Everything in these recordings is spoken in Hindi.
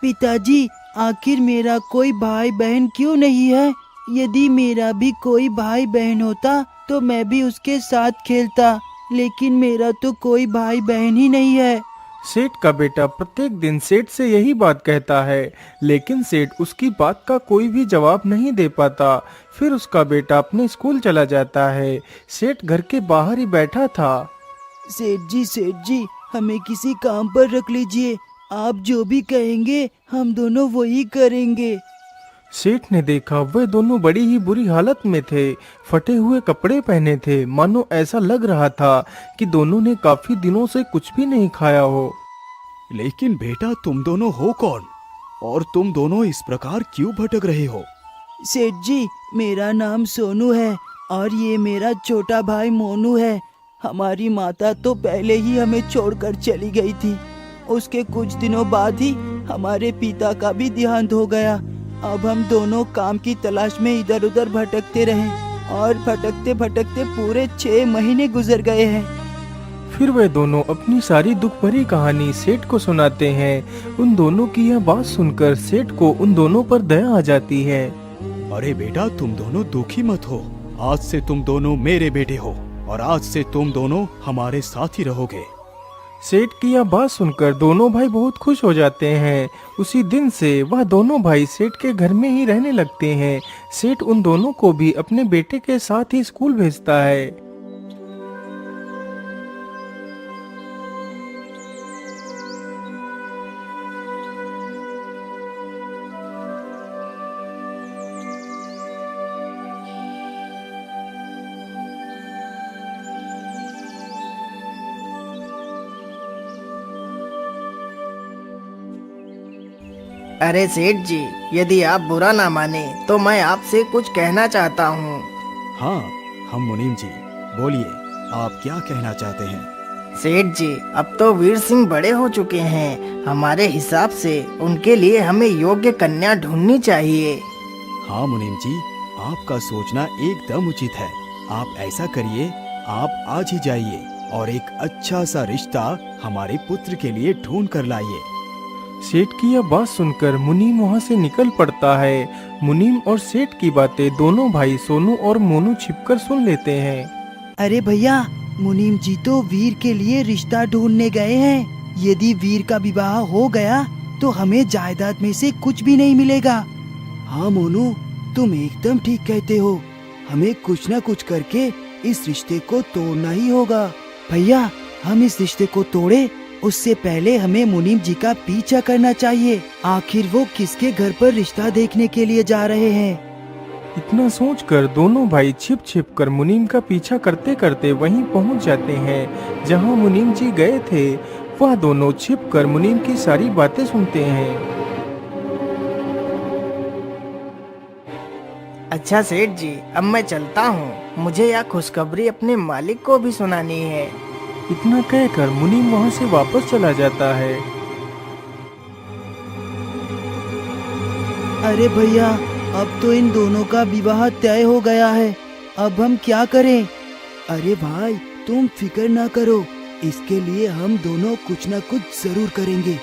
पिताजी, आखिर मेरा कोई भाई बहन क्यों नहीं है? यदि मेरा भी कोई भाई बहन होता तो मैं भी उसके साथ खेलता, लेकिन मेरा तो कोई भाई बहन ही नहीं है। सेठ का बेटा प्रत्येक दिन सेठ से यही बात कहता है, लेकिन सेठ उसकी बात का कोई भी जवाब नहीं दे पाता। फिर उसका बेटा अपने स्कूल चला जाता है। सेठ घर के बाहर ही बैठा था। सेठ जी, हमें किसी काम पर रख लीजिए। आप जो भी कहेंगे हम दोनों वही करेंगे। सेठ ने देखा वे दोनों बड़ी ही बुरी हालत में थे। फटे हुए कपड़े पहने थे, मानो ऐसा लग रहा था कि दोनों ने काफी दिनों से कुछ भी नहीं खाया हो। लेकिन बेटा, तुम दोनों हो कौन और तुम दोनों इस प्रकार क्यों भटक रहे हो? सेठ जी, मेरा नाम सोनू है और ये मेरा छोटा भाई मोनू है। हमारी माता तो पहले ही हमें छोड़कर चली गई थी। उसके कुछ दिनों बाद ही हमारे पिता का भी देहांत हो गया। अब हम दोनों काम की तलाश में इधर उधर भटकते रहे और भटकते भटकते पूरे 6 महीने गुजर गए हैं। फिर वे दोनों अपनी सारी दुख भरी कहानी सेठ को सुनाते हैं। उन दोनों की यह बात सुनकर सेठ को उन दोनों पर दया आ जाती है। अरे बेटा, तुम दोनों दुखी मत हो। आज से तुम दोनों मेरे बेटे हो और आज से तुम दोनों हमारे साथ ही रहोगे। सेठ की यह बात सुनकर दोनों भाई बहुत खुश हो जाते हैं। उसी दिन से वह दोनों भाई सेठ के घर में ही रहने लगते हैं। सेठ उन दोनों को भी अपने बेटे के साथ ही स्कूल भेजता है। अरे सेठ जी, यदि आप बुरा ना माने तो मैं आपसे कुछ कहना चाहता हूँ। हाँ, हम मुनीम जी, बोलिए, आप क्या कहना चाहते हैं? सेठ जी, अब तो वीर सिंह बड़े हो चुके हैं। हमारे हिसाब से उनके लिए हमें योग्य कन्या ढूंढनी चाहिए। हाँ मुनीम जी, आपका सोचना एकदम उचित है। आप ऐसा करिए, आप आज ही जाइए और एक अच्छा सा रिश्ता हमारे पुत्र के लिए ढूंढ कर लाइए। सेठ की यह बात सुनकर मुनीम वहाँ से निकल पड़ता है। मुनीम और सेठ की बातें दोनों भाई सोनू और मोनू छिपकर सुन लेते हैं। अरे भैया, मुनीम जी तो वीर के लिए रिश्ता ढूंढने गए हैं। यदि वीर का विवाह हो गया तो हमें जायदाद में से कुछ भी नहीं मिलेगा। हाँ मोनू, तुम एकदम ठीक कहते हो। हमें कुछ न कुछ करके इस रिश्ते को तोड़ना ही होगा। भैया, हम इस रिश्ते को तोड़े उससे पहले हमें मुनीम जी का पीछा करना चाहिए। आखिर वो किसके घर पर रिश्ता देखने के लिए जा रहे हैं। इतना सोचकर दोनों भाई छिप छिप कर मुनीम का पीछा करते करते वहीं पहुंच जाते हैं जहां मुनीम जी गए थे। वह दोनों छिप कर मुनीम की सारी बातें सुनते हैं। अच्छा सेठ जी, अब मैं चलता हूँ। मुझे यह खुशखबरी अपने मालिक को भी सुनानी है। इतना कहकर मुनीम वहां से वापस चला जाता है। अरे भैया, अब तो इन दोनों का विवाह तय हो गया है। अब हम क्या करें? अरे भाई, तुम फिक्र ना करो, इसके लिए हम दोनों कुछ ना कुछ जरूर करेंगे।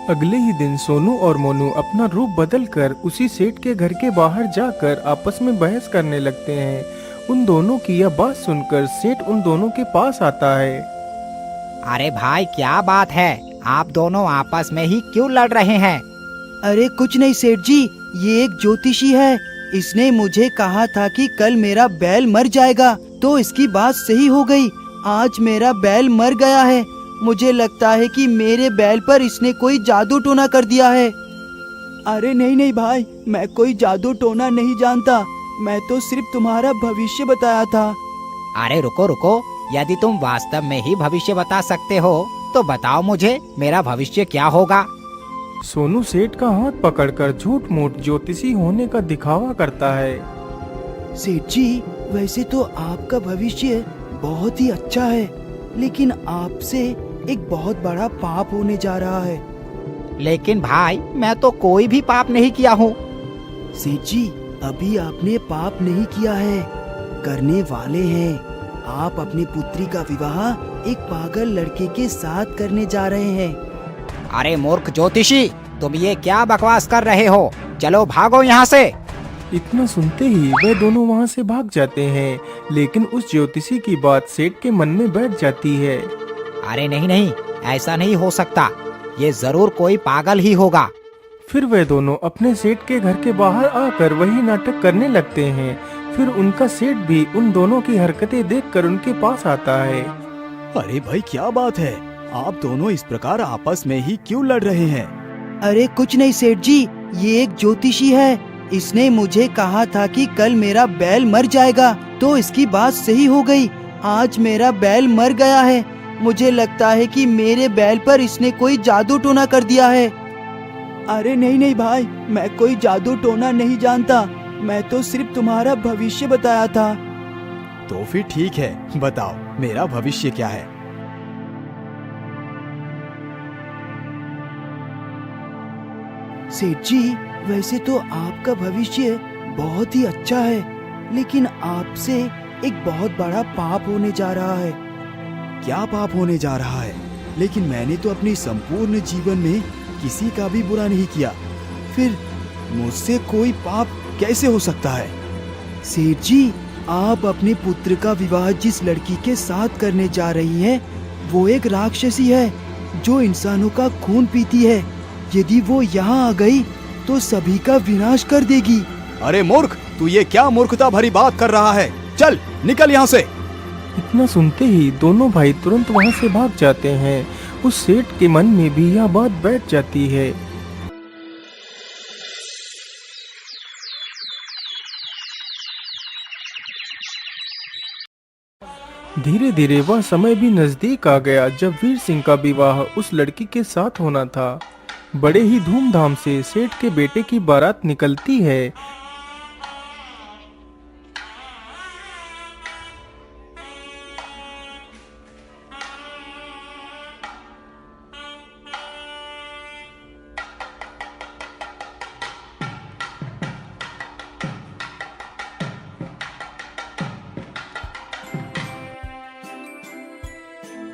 अगले ही दिन सोनू और मोनू अपना रूप बदलकर उसी सेठ के घर के बाहर जाकर आपस में बहस करने लगते हैं। उन दोनों की यह बात सुनकर सेठ उन दोनों के पास आता है। अरे भाई, क्या बात है? आप दोनों आपस में ही क्यों लड़ रहे हैं? अरे कुछ नहीं सेठ जी, ये एक ज्योतिषी है। इसने मुझे कहा था कि कल मेरा बैल मर जाएगा, तो इसकी बात सही हो गई। आज मेरा बैल मर गया है। मुझे लगता है कि मेरे बैल पर इसने कोई जादू टोना कर दिया है। अरे नहीं नहीं भाई, मैं कोई जादू टोना नहीं जानता। मैं तो सिर्फ तुम्हारा भविष्य बताया था। अरे रुको रुको, यदि तुम वास्तव में ही भविष्य बता सकते हो तो बताओ मुझे, मेरा भविष्य क्या होगा? सोनू सेठ का हाथ पकड़कर झूठ मूठ ज्योतिषी होने का दिखावा करता है। सेठ जी, वैसे तो आपका भविष्य बहुत ही अच्छा है, लेकिन आपसे एक बहुत बड़ा पाप होने जा रहा है। लेकिन भाई, मैं तो कोई भी पाप नहीं किया हूँ। सेठ जी, अभी आपने पाप नहीं किया है, करने वाले हैं। आप अपनी पुत्री का विवाह एक पागल लड़के के साथ करने जा रहे हैं। अरे मूर्ख ज्योतिषी, तुम ये क्या बकवास कर रहे हो? चलो भागो यहाँ से। इतना सुनते ही वे दोनों वहाँ से भाग जाते हैं, लेकिन उस ज्योतिषी की बात सेठ के मन में बैठ जाती है। अरे नहीं नहीं, ऐसा नहीं हो सकता, ये जरूर कोई पागल ही होगा। फिर वे दोनों अपने सेठ के घर के बाहर आकर वही नाटक करने लगते हैं। फिर उनका सेठ भी उन दोनों की हरकतें देखकर उनके पास आता है। अरे भाई, क्या बात है? आप दोनों इस प्रकार आपस में ही क्यों लड़ रहे हैं? अरे कुछ नहीं सेठ जी, ये एक ज्योतिषी है। इसने मुझे कहा था कि कल मेरा बैल मर जाएगा, तो इसकी बात सही हो गई। आज मेरा बैल मर गया है। मुझे लगता है कि मेरे बैल पर इसने कोई जादू टोना कर दिया है। अरे नहीं नहीं भाई, मैं कोई जादू टोना नहीं जानता। मैं तो सिर्फ तुम्हारा भविष्य बताया था। तो फिर ठीक है, बताओ मेरा भविष्य क्या है? सेठ जी, वैसे तो आपका भविष्य बहुत ही अच्छा है, लेकिन आपसे एक बहुत बड़ा पाप होने जा रहा है। क्या पाप होने जा रहा है? लेकिन मैंने तो अपने संपूर्ण जीवन में किसी का भी बुरा नहीं किया, फिर मुझसे कोई पाप कैसे हो सकता है? सेठ जी, आप अपने पुत्र का विवाह जिस लड़की के साथ करने जा रही हैं, वो एक राक्षसी है जो इंसानों का खून पीती है। यदि वो यहाँ आ गई तो सभी का विनाश कर देगी। अरे मूर्ख, तू ये क्या मूर्खता भरी बात कर रहा है? चल निकल यहाँ से। इतना सुनते ही दोनों भाई तुरंत वहाँ से भाग जाते हैं। उस सेठ के मन में भी यह बात बैठ जाती है। धीरे धीरे वह समय भी नजदीक आ गया जब वीर सिंह का विवाह उस लड़की के साथ होना था। बड़े ही धूमधाम से सेठ के बेटे की बारात निकलती है।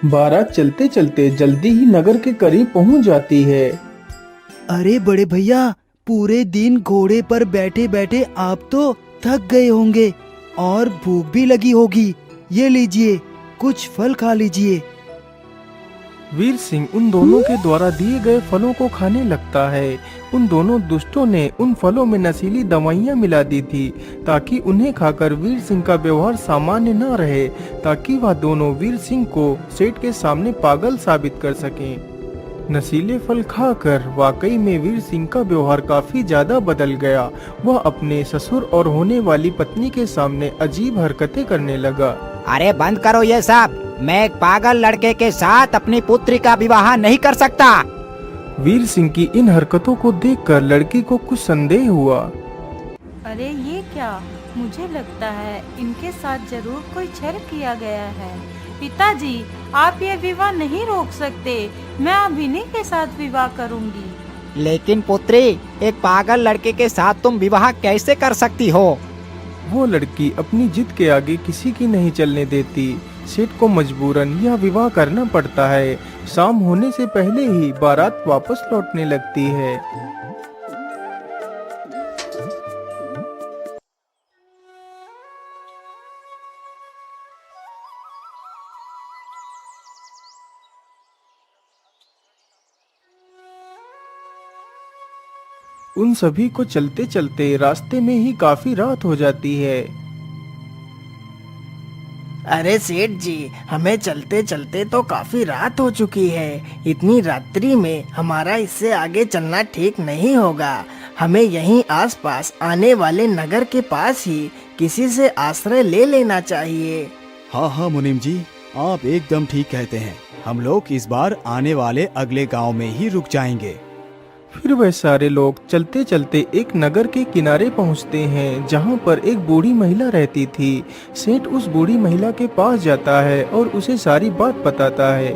बारात चलते चलते जल्दी ही नगर के करीब पहुंच जाती है। अरे बड़े भैया, पूरे दिन घोड़े पर बैठे बैठे आप तो थक गए होंगे और भूख भी लगी होगी। ये लीजिए, कुछ फल खा लीजिए। वीर सिंह उन दोनों के द्वारा दिए गए फलों को खाने लगता है। उन दोनों दुष्टों ने उन फलों में नशीली दवाइयां मिला दी थी ताकि उन्हें खाकर वीर सिंह का व्यवहार सामान्य न रहे, ताकि वह दोनों वीर सिंह को सेठ के सामने पागल साबित कर सकें। नशीले फल खाकर वाकई में वीर सिंह का व्यवहार काफी ज्यादा बदल गया। वह अपने ससुर और होने वाली पत्नी के सामने अजीब हरकतें करने लगा। अरे बंद करो ये सब, मैं एक पागल लड़के के साथ अपनी पुत्री का विवाह नहीं कर सकता। वीर सिंह की इन हरकतों को देखकर लड़की को कुछ संदेह हुआ। अरे ये क्या, मुझे लगता है इनके साथ जरूर कोई छल किया गया है। पिताजी, आप ये विवाह नहीं रोक सकते। मैं अब इन्हीं के साथ विवाह करूंगी। लेकिन पुत्री, एक पागल लड़के के साथ तुम विवाह कैसे कर सकती हो? वो लड़की अपनी जिद के आगे किसी की नहीं चलने देती। सेठ को मजबूरन यह विवाह करना पड़ता है। शाम होने से पहले ही बारात वापस लौटने लगती है। उन सभी को चलते चलते रास्ते में ही काफी रात हो जाती है। अरे सेठ जी, हमें चलते चलते तो काफी रात हो चुकी है। इतनी रात्रि में हमारा इससे आगे चलना ठीक नहीं होगा। हमें यहीं आसपास आने वाले नगर के पास ही किसी से आश्रय ले लेना चाहिए। हाँ हाँ मुनीम जी, आप एकदम ठीक कहते हैं। हम लोग इस बार आने वाले अगले गांव में ही रुक जाएंगे। फिर वह सारे लोग चलते चलते एक नगर के किनारे पहुंचते हैं जहां पर एक बूढ़ी महिला रहती थी। सेठ उस बूढ़ी महिला के पास जाता है और उसे सारी बात बताता है।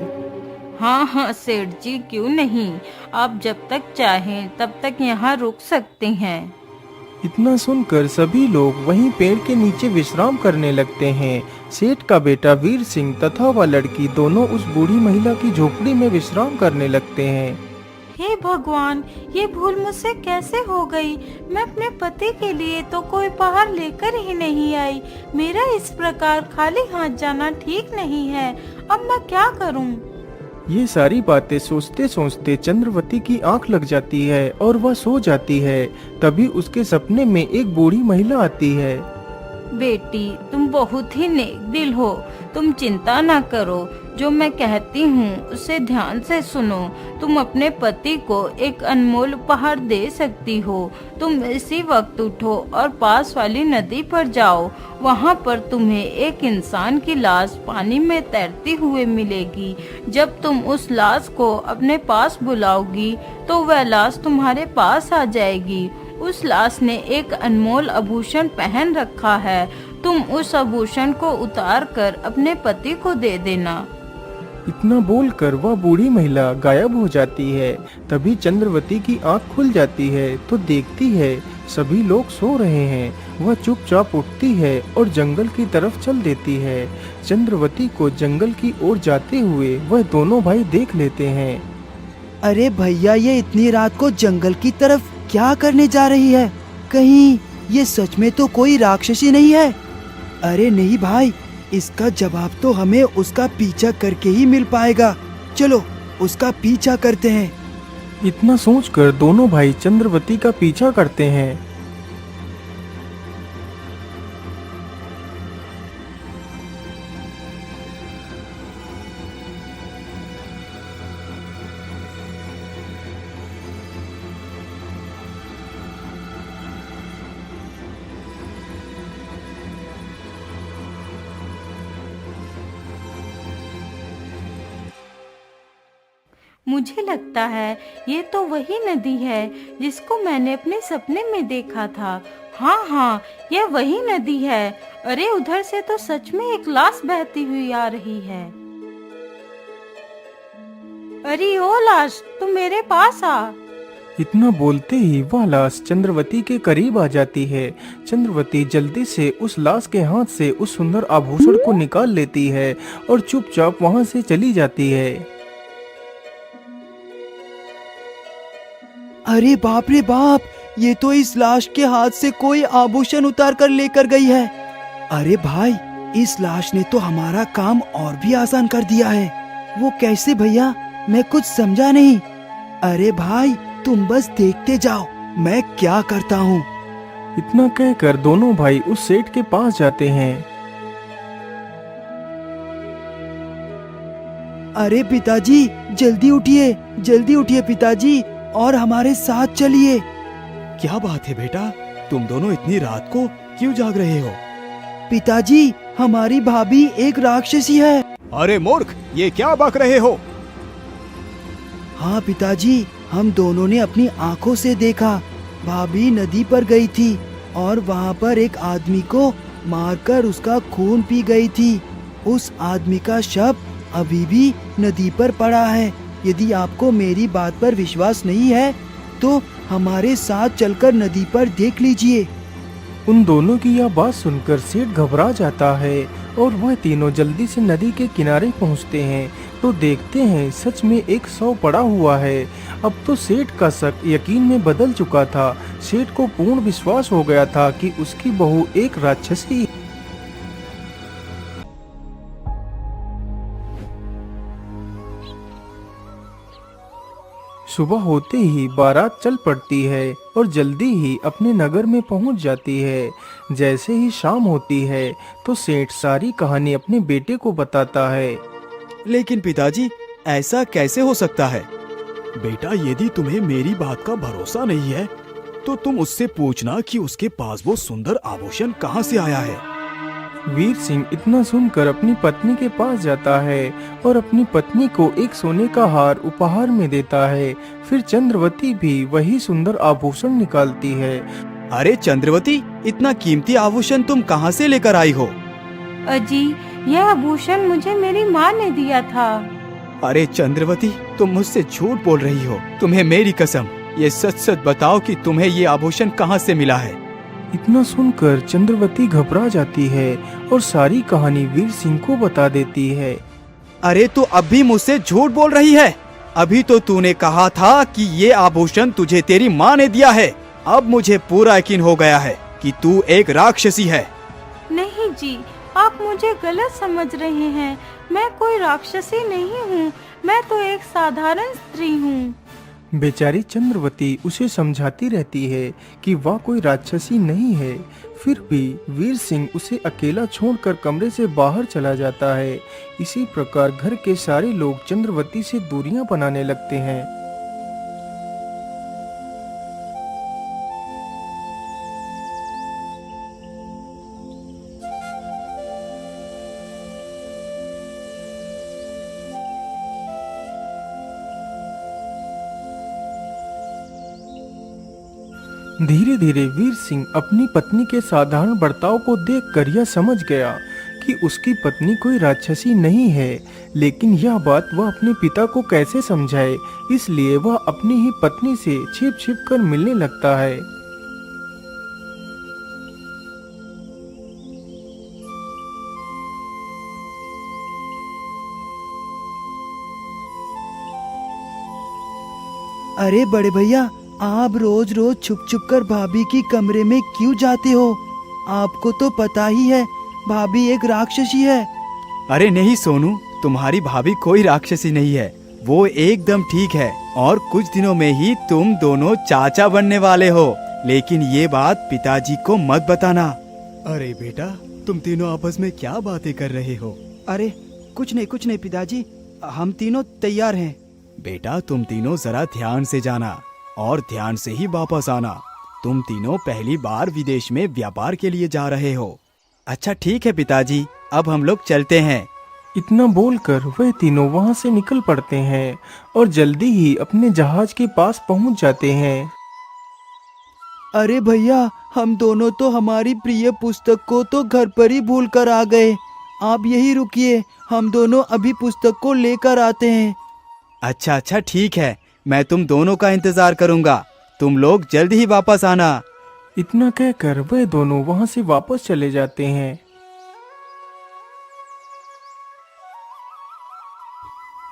हाँ हाँ सेठ जी, क्यों नहीं, आप जब तक चाहें तब तक यहाँ रुक सकते हैं। इतना सुनकर सभी लोग वहीं पेड़ के नीचे विश्राम करने लगते हैं। सेठ का बेटा वीर सिंह तथा वह लड़की दोनों उस बूढ़ी महिला की झोपड़ी में विश्राम करने लगते हैं। हे भगवान, ये भूल मुझसे कैसे हो गई। मैं अपने पति के लिए तो कोई उपहार लेकर ही नहीं आई। मेरा इस प्रकार खाली हाथ जाना ठीक नहीं है। अब मैं क्या करूं? ये सारी बातें सोचते सोचते चंद्रवती की आंख लग जाती है और वह सो जाती है। तभी उसके सपने में एक बूढ़ी महिला आती है। बेटी, तुम बहुत ही नेक दिल हो। तुम चिंता न करो, जो मैं कहती हूँ उसे ध्यान से सुनो। तुम अपने पति को एक अनमोल उपहार दे सकती हो। तुम इसी वक्त उठो और पास वाली नदी पर जाओ। वहाँ पर तुम्हें एक इंसान की लाश पानी में तैरती हुए मिलेगी। जब तुम उस लाश को अपने पास बुलाओगी तो वह लाश तुम्हारे पास आ जाएगी। उस लाश ने एक अनमोल आभूषण पहन रखा है। तुम उस आभूषण को उतार कर अपने पति को दे देना। इतना बोलकर वह बूढ़ी महिला गायब हो जाती है। तभी चंद्रवती की आंख खुल जाती है तो देखती है सभी लोग सो रहे हैं। वह चुपचाप उठती है और जंगल की तरफ चल देती है। चंद्रवती को जंगल की ओर जाते हुए वह दोनों भाई देख लेते हैं। अरे भैया, ये इतनी रात को जंगल की तरफ क्या करने जा रही है? कहीं ये सच में तो कोई राक्षसी नहीं है? अरे नहीं भाई, इसका जवाब तो हमें उसका पीछा करके ही मिल पाएगा। चलो उसका पीछा करते हैं। इतना सोचकर दोनों भाई चंद्रवती का पीछा करते हैं। मुझे लगता है ये तो वही नदी है जिसको मैंने अपने सपने में देखा था। हाँ, यह वही नदी है। अरे उधर से तो सच में एक लाश बहती हुई आ रही है। अरे ओ लाश, तुम मेरे पास आ। इतना बोलते ही वह लाश चंद्रवती के करीब आ जाती है। चंद्रवती जल्दी से उस लाश के हाथ से उस सुंदर आभूषण को निकाल लेती है और चुपचाप वहां से चली जाती है। अरे बाप रे बाप, ये तो इस लाश के हाथ से कोई आभूषण उतार कर लेकर गई है। अरे भाई, इस लाश ने तो हमारा काम और भी आसान कर दिया है। वो कैसे भैया? मैं कुछ समझा नहीं। अरे भाई, तुम बस देखते जाओ मैं क्या करता हूँ। इतना कहकर दोनों भाई उस सेठ के पास जाते हैं। अरे पिताजी, जल्दी उठिए पिताजी, और हमारे साथ चलिए। क्या बात है बेटा, तुम दोनों इतनी रात को क्यों जाग रहे हो? पिताजी, हमारी भाभी एक राक्षसी है। अरे मूर्ख, ये क्या बक रहे हो? हाँ पिताजी, हम दोनों ने अपनी आंखों से देखा। भाभी नदी पर गई थी और वहाँ पर एक आदमी को मारकर उसका खून पी गई थी। उस आदमी का शव अभी भी नदी पर पड़ा है। यदि आपको मेरी बात पर विश्वास नहीं है तो हमारे साथ चलकर नदी पर देख लीजिए। उन दोनों की यह बात सुनकर सेठ घबरा जाता है और वह तीनों जल्दी से नदी के किनारे पहुंचते हैं तो देखते हैं सच में एक शव पड़ा हुआ है। अब तो सेठ का शक यकीन में बदल चुका था। सेठ को पूर्ण विश्वास हो गया था कि उसकी बहू एक राक्षसी। सुबह होते ही बारात चल पड़ती है और जल्दी ही अपने नगर में पहुंच जाती है। जैसे ही शाम होती है तो सेठ सारी कहानी अपने बेटे को बताता है। लेकिन पिताजी, ऐसा कैसे हो सकता है? बेटा, यदि तुम्हें मेरी बात का भरोसा नहीं है तो तुम उससे पूछना कि उसके पास वो सुंदर आभूषण कहाँ से आया है। वीर सिंह इतना सुनकर अपनी पत्नी के पास जाता है और अपनी पत्नी को एक सोने का हार उपहार में देता है। फिर चंद्रवती भी वही सुंदर आभूषण निकालती है। अरे चंद्रवती, इतना कीमती आभूषण तुम कहाँ से लेकर आई हो? अजी, यह आभूषण मुझे मेरी माँ ने दिया था। अरे चंद्रवती, तुम मुझसे झूठ बोल रही हो। तुम्हें मेरी कसम, ये सच सच बताओ कि तुम्हें ये आभूषण कहाँ से मिला है। इतना सुनकर चंद्रवती घबरा जाती है और सारी कहानी वीर सिंह को बता देती है। अरे तू अब भी मुझसे झूठ बोल रही है। अभी तो तूने कहा था कि ये आभूषण तुझे तेरी माँ ने दिया है। अब मुझे पूरा यकीन हो गया है कि तू एक राक्षसी है। नहीं जी, आप मुझे गलत समझ रहे हैं। मैं कोई राक्षसी नहीं हूँ, मैं तो एक साधारण स्त्री हूँ। बेचारी चंद्रवती उसे समझाती रहती है कि वह कोई राक्षसी नहीं है। फिर भी वीर सिंह उसे अकेला छोड़कर कमरे से बाहर चला जाता है। इसी प्रकार घर के सारे लोग चंद्रवती से दूरियां बनाने लगते हैं। धीरे धीरे वीर सिंह अपनी पत्नी के साधारण बर्ताव को देखकर यह समझ गया कि उसकी पत्नी कोई राक्षसी नहीं है। लेकिन यह बात वह अपने पिता को कैसे समझाए, इसलिए वह अपनी ही पत्नी से छिप छिप कर मिलने लगता है। अरे बड़े भैया, आप रोज रोज छुप छुप कर भाभी की कमरे में क्यों जाते हो? आपको तो पता ही है भाभी एक राक्षसी है। अरे नहीं सोनू, तुम्हारी भाभी कोई राक्षसी नहीं है। वो एकदम ठीक है और कुछ दिनों में ही तुम दोनों चाचा बनने वाले हो। लेकिन ये बात पिताजी को मत बताना। अरे बेटा, तुम तीनों आपस में क्या बातें कर रहे हो? अरे कुछ नहीं पिताजी, हम तीनों तैयार हैं। बेटा तुम तीनों जरा ध्यान से जाना और ध्यान से ही वापस आना। तुम तीनों पहली बार विदेश में व्यापार के लिए जा रहे हो। अच्छा ठीक है पिताजी, अब हम लोग चलते हैं। इतना बोलकर वह तीनों वहां से निकल पड़ते हैं और जल्दी ही अपने जहाज के पास पहुंच जाते हैं। अरे भैया, हम दोनों तो हमारी प्रिय पुस्तक को तो घर पर ही भूल कर आ गए। आप यही रुकिए, हम दोनों अभी पुस्तक को लेकर आते हैं। अच्छा ठीक है, मैं तुम दोनों का इंतजार करूंगा। तुम लोग जल्दी ही वापस आना। इतना कहकर वह दोनों वहां से वापस चले जाते हैं।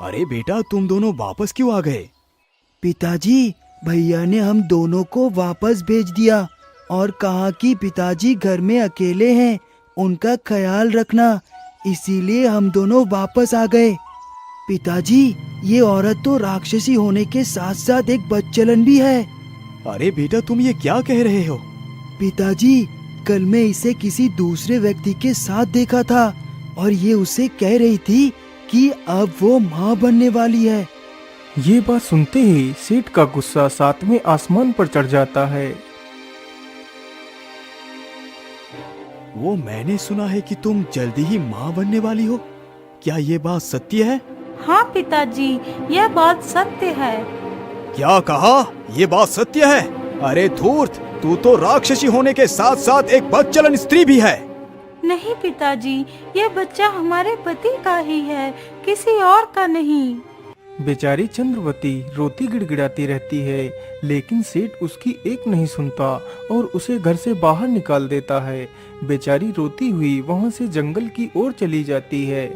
अरे बेटा, तुम दोनों वापस क्यों आ गए? पिताजी, भैया ने हम दोनों को वापस भेज दिया और कहा कि पिताजी घर में अकेले हैं, उनका ख्याल रखना, इसीलिए हम दोनों वापस आ गए। पिताजी, ये औरत तो राक्षसी होने के साथ साथ एक बदचलन भी है। अरे बेटा, तुम ये क्या कह रहे हो? पिताजी, कल मैं इसे किसी दूसरे व्यक्ति के साथ देखा था और ये उसे कह रही थी कि अब वो माँ बनने वाली है। ये बात सुनते ही सेठ का गुस्सा 7वें आसमान पर चढ़ जाता है। वो मैंने सुना है कि तुम जल्दी ही माँ बनने वाली हो। क्या ये बात सत्य है? हाँ पिताजी, यह बात सत्य है। क्या कहा? ये बात सत्य है? अरे धूर्त, तू तो राक्षसी होने के साथ साथ एक बदचलन स्त्री भी है। नहीं पिताजी, यह बच्चा हमारे पति का ही है, किसी और का नहीं। बेचारी चंद्रवती रोती गिड़गिड़ाती रहती है, लेकिन सेठ उसकी एक नहीं सुनता और उसे घर से बाहर निकाल देता है। बेचारी रोती हुई वहां से जंगल की ओर चली जाती है।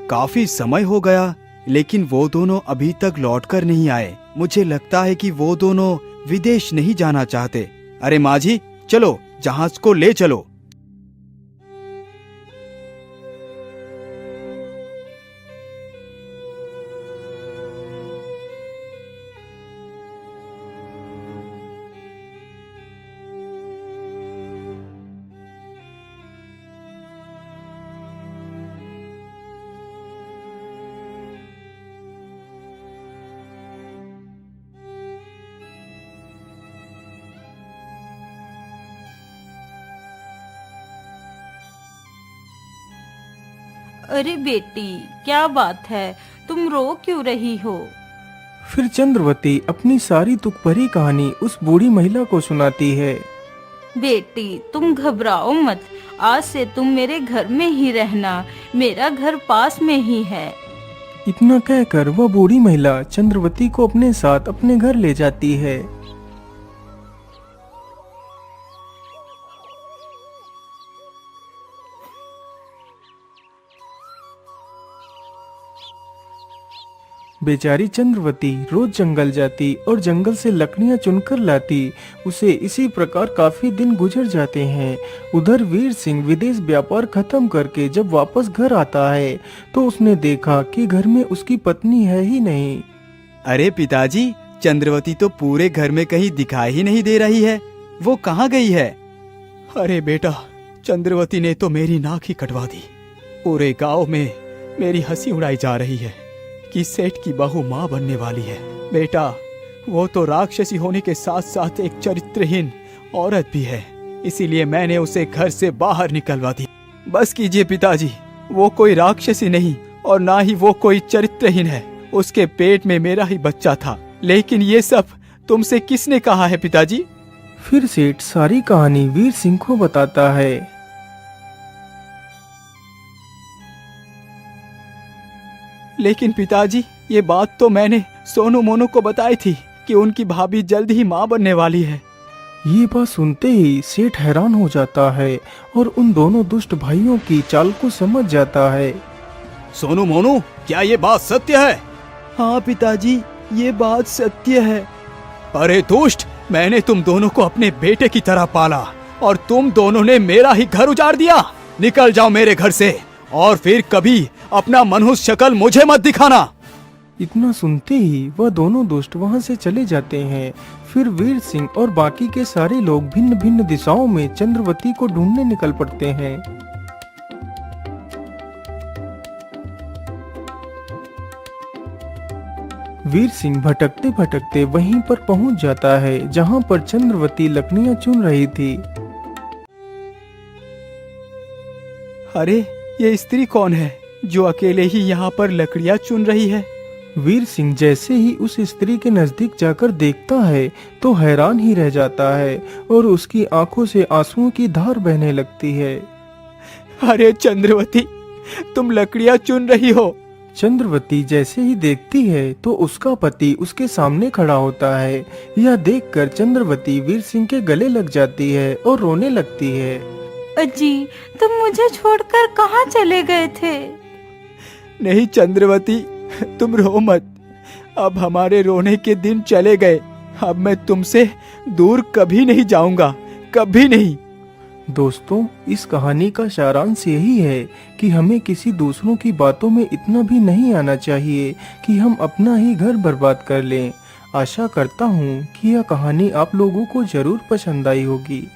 काफी समय हो गया, लेकिन वो दोनों अभी तक लौटकर नहीं आए। मुझे लगता है कि वो दोनों विदेश नहीं जाना चाहते। अरे माझी, चलो जहाज को ले चलो। अरे बेटी, क्या बात है, तुम रो क्यों रही हो? फिर चंद्रवती अपनी सारी दुख भरी कहानी उस बूढ़ी महिला को सुनाती है। बेटी, तुम घबराओ मत, आज से तुम मेरे घर में ही रहना, मेरा घर पास में ही है। इतना कहकर वह बूढ़ी महिला चंद्रवती को अपने साथ अपने घर ले जाती है। बेचारी चंद्रवती रोज जंगल जाती और जंगल से लकड़ियां चुनकर लाती। उसे इसी प्रकार काफी दिन गुजर जाते हैं। उधर वीर सिंह विदेश व्यापार खत्म करके जब वापस घर आता है तो उसने देखा कि घर में उसकी पत्नी है ही नहीं। अरे पिताजी, चंद्रवती तो पूरे घर में कहीं दिखाई ही नहीं दे रही है। वो कहाँ गई है? अरे बेटा, चंद्रवती ने तो मेरी नाक ही कटवा दी। पूरे गांव में मेरी हंसी उड़ाई जा रही है कि सेठ की बहू माँ बनने वाली है। बेटा, वो तो राक्षसी होने के साथ साथ एक चरित्रहीन औरत भी है, इसीलिए मैंने उसे घर से बाहर निकलवा दी। बस कीजिए पिताजी, वो कोई राक्षसी नहीं और ना ही वो कोई चरित्रहीन है। उसके पेट में मेरा ही बच्चा था। लेकिन ये सब तुमसे किसने कहा है पिताजी? फिर सेठ सारी कहानी वीर सिंह को बताता है। लेकिन पिताजी, ये बात तो मैंने सोनू मोनू को बताई थी कि उनकी भाभी जल्द ही माँ बनने वाली है। ये बात सुनते ही सेठ हैरान हो जाता है और उन दोनों दुष्ट भाइयों की चाल को समझ जाता है। सोनू मोनू, क्या ये बात सत्य है? हाँ पिताजी, ये बात सत्य है। अरे दुष्ट, मैंने तुम दोनों को अपने बेटे की तरह पाला और तुम दोनों ने मेरा ही घर उजाड़ दिया। निकल जाओ मेरे घर से और फिर कभी अपना मनहूस शक्ल मुझे मत दिखाना। इतना सुनते ही वह दोनों दुष्ट वहां से चले जाते हैं। फिर वीर सिंह और बाकी के सारे लोग भिन्न भिन्न दिशाओं में चंद्रवती को ढूंढने निकल पड़ते हैं। वीर सिंह भटकते भटकते वहीं पर पहुंच जाता है जहां पर चंद्रवती लकड़ियां चुन रही थी। अरे, ये स्त्री कौन है जो अकेले ही यहाँ पर लकड़ियाँ चुन रही है? वीर सिंह जैसे ही उस स्त्री के नजदीक जाकर देखता है तो हैरान ही रह जाता है और उसकी आंखों से आंसुओं की धार बहने लगती है। अरे चंद्रवती, तुम लकड़ियाँ चुन रही हो? चंद्रवती जैसे ही देखती है तो उसका पति उसके सामने खड़ा होता है। यह देखकर चंद्रवती वीर सिंह के गले लग जाती है और रोने लगती है। अजी, तुम मुझे छोड़कर कहाँ चले गए थे? नहीं चंद्रवती, तुम रो मत। अब हमारे रोने के दिन चले गए। अब मैं तुमसे दूर कभी नहीं जाऊंगा, कभी नहीं। दोस्तों, इस कहानी का सारांश यही है कि हमें किसी दूसरों की बातों में इतना भी नहीं आना चाहिए कि हम अपना ही घर बर्बाद कर लें। आशा करता हूँ कि यह कहानी आप लोगों को जरूर पसंद आई होगी।